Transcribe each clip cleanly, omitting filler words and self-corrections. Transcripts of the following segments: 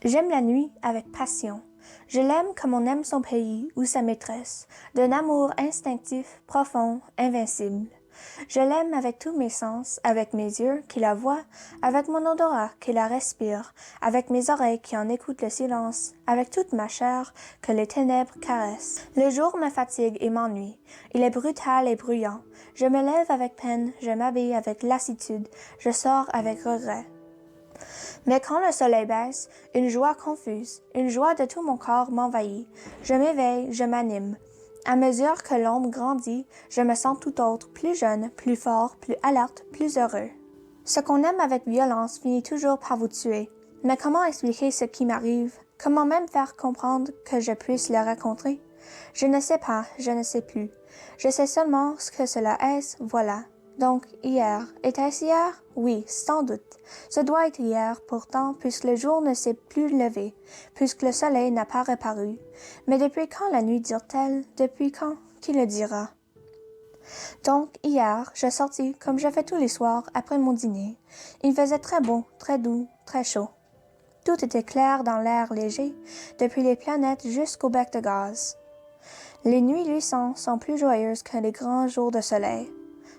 J'aime la nuit avec passion. Je l'aime comme on aime son pays ou sa maîtresse, d'un amour instinctif, profond, invincible. Je l'aime avec tous mes sens, avec mes yeux qui la voient, avec mon odorat qui la respire, avec mes oreilles qui en écoutent le silence, avec toute ma chair que les ténèbres caressent. Le jour me fatigue et m'ennuie. Il est brutal et bruyant. Je me lève avec peine, je m'habille avec lassitude, je sors avec regret. Mais quand le soleil baisse, une joie confuse, une joie de tout mon corps m'envahit. Je m'éveille, je m'anime. À mesure que l'ombre grandit, je me sens tout autre, plus jeune, plus fort, plus alerte, plus heureux. Ce qu'on aime avec violence finit toujours par vous tuer. Mais comment expliquer ce qui m'arrive? Comment même faire comprendre que je puisse le raconter? Je ne sais pas, je ne sais plus. Je sais seulement ce que cela est, voilà. Donc, hier. Était-ce hier? Oui, sans doute. Ce doit être hier, pourtant, puisque le jour ne s'est plus levé, puisque le soleil n'a pas reparu. Mais depuis quand la nuit dure-t-elle? Depuis quand? Qui le dira? Donc, hier, je sortis, comme je fais tous les soirs, après mon dîner. Il faisait très beau, très doux, très chaud. Tout était clair dans l'air léger, depuis les planètes jusqu'au bec de gaz. Les nuits luisantes sont plus joyeuses que les grands jours de soleil.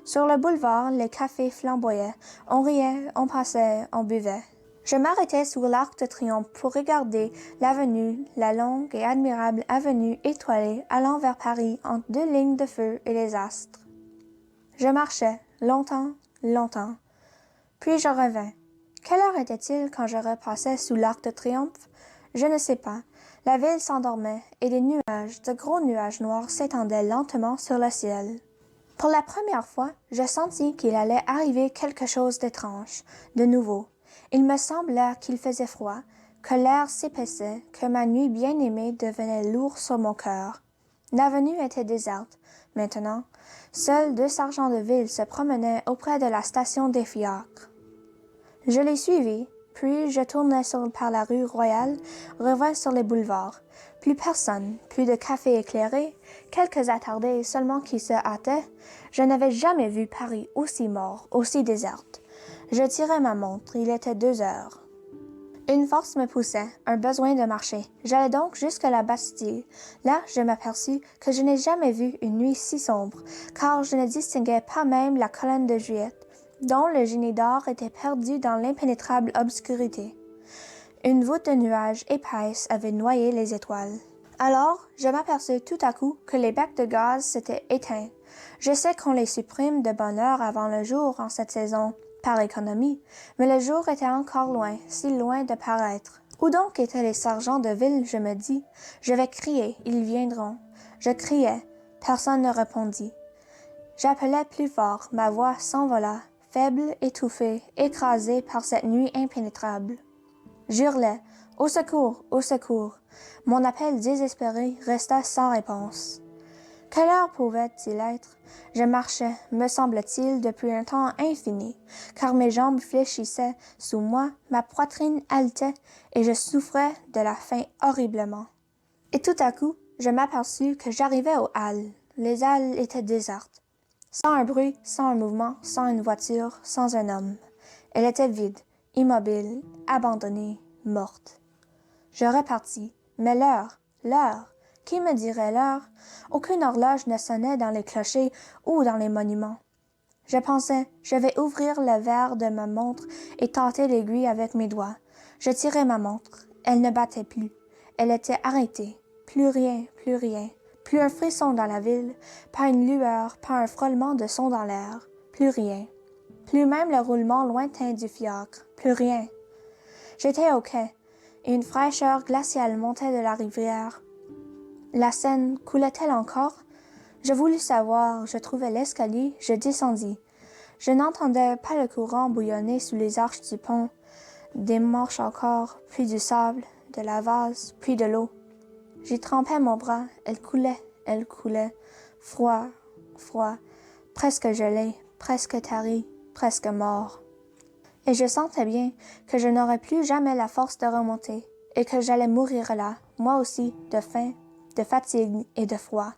Sur le boulevard, les cafés flamboyaient. On riait, on passait, on buvait. Je m'arrêtais sous l'Arc de Triomphe pour regarder l'avenue, la longue et admirable avenue étoilée allant vers Paris entre deux lignes de feu et les astres. Je marchais, longtemps, longtemps. Puis je revins. Quelle heure était-il quand je repassais sous l'Arc de Triomphe? Je ne sais pas. La ville s'endormait et des nuages, de gros nuages noirs s'étendaient lentement sur le ciel. Pour la première fois, je sentis qu'il allait arriver quelque chose d'étrange, de nouveau. Il me sembla qu'il faisait froid, que l'air s'épaissait, que ma nuit bien-aimée devenait lourde sur mon cœur. L'avenue était déserte. Maintenant, seuls deux sergents de ville se promenaient auprès de la station des fiacres. Je les suivis, puis je tournai par la rue Royale, revins sur les boulevards. Plus personne, plus de cafés éclairés, quelques attardés seulement qui se hâtaient. Je n'avais jamais vu Paris aussi mort, aussi déserte. Je tirai ma montre, il était 2 heures. Une force me poussait, un besoin de marcher. J'allais donc jusqu'à la Bastille. Là, je m'aperçus que je n'ai jamais vu une nuit si sombre, car je ne distinguais pas même la colonne de Juliette, dont le génie d'or était perdu dans l'impénétrable obscurité. Une voûte de nuages épaisse avait noyé les étoiles. Alors, je m'aperçus tout à coup que les becs de gaz s'étaient éteints. Je sais qu'on les supprime de bonne heure avant le jour en cette saison, par économie, mais le jour était encore loin, si loin de paraître. Où donc étaient les sergents de ville, je me dis? Je vais crier, ils viendront. Je criai, personne ne répondit. J'appelais plus fort, ma voix s'envola, faible, étouffée, écrasée par cette nuit impénétrable. J'hurlais, au secours, au secours. Mon appel désespéré resta sans réponse. Quelle heure pouvait-il être? Je marchais, me semble-t-il, depuis un temps infini, car mes jambes fléchissaient sous moi, ma poitrine haletait, et je souffrais de la faim horriblement. Et tout à coup, je m'aperçus que j'arrivais aux halles. Les halles étaient désertes. Sans un bruit, sans un mouvement, sans une voiture, sans un homme. Elle était vide, immobile, abandonnée, morte. Je repartis, mais l'heure, qui me dirait l'heure? Aucune horloge ne sonnait dans les clochers ou dans les monuments. Je pensais, je vais ouvrir le verre de ma montre et tâter l'aiguille avec mes doigts. Je tirai ma montre, elle ne battait plus, elle était arrêtée, plus rien, plus rien. Plus un frisson dans la ville, pas une lueur, pas un frôlement de son dans l'air, plus rien. Plus même le roulement lointain du fiacre, plus rien. J'étais au quai, et une fraîcheur glaciale montait de la rivière. La Seine coulait-elle encore? Je voulus savoir, je trouvai l'escalier, je descendis. Je n'entendais pas le courant bouillonner sous les arches du pont. Des marches encore, puis du sable, de la vase, puis de l'eau. J'y trempais mon bras, elle coulait, froid, froid, presque gelé, presque tari, presque mort. Et je sentais bien que je n'aurais plus jamais la force de remonter, et que j'allais mourir là, moi aussi, de faim, de fatigue et de froid.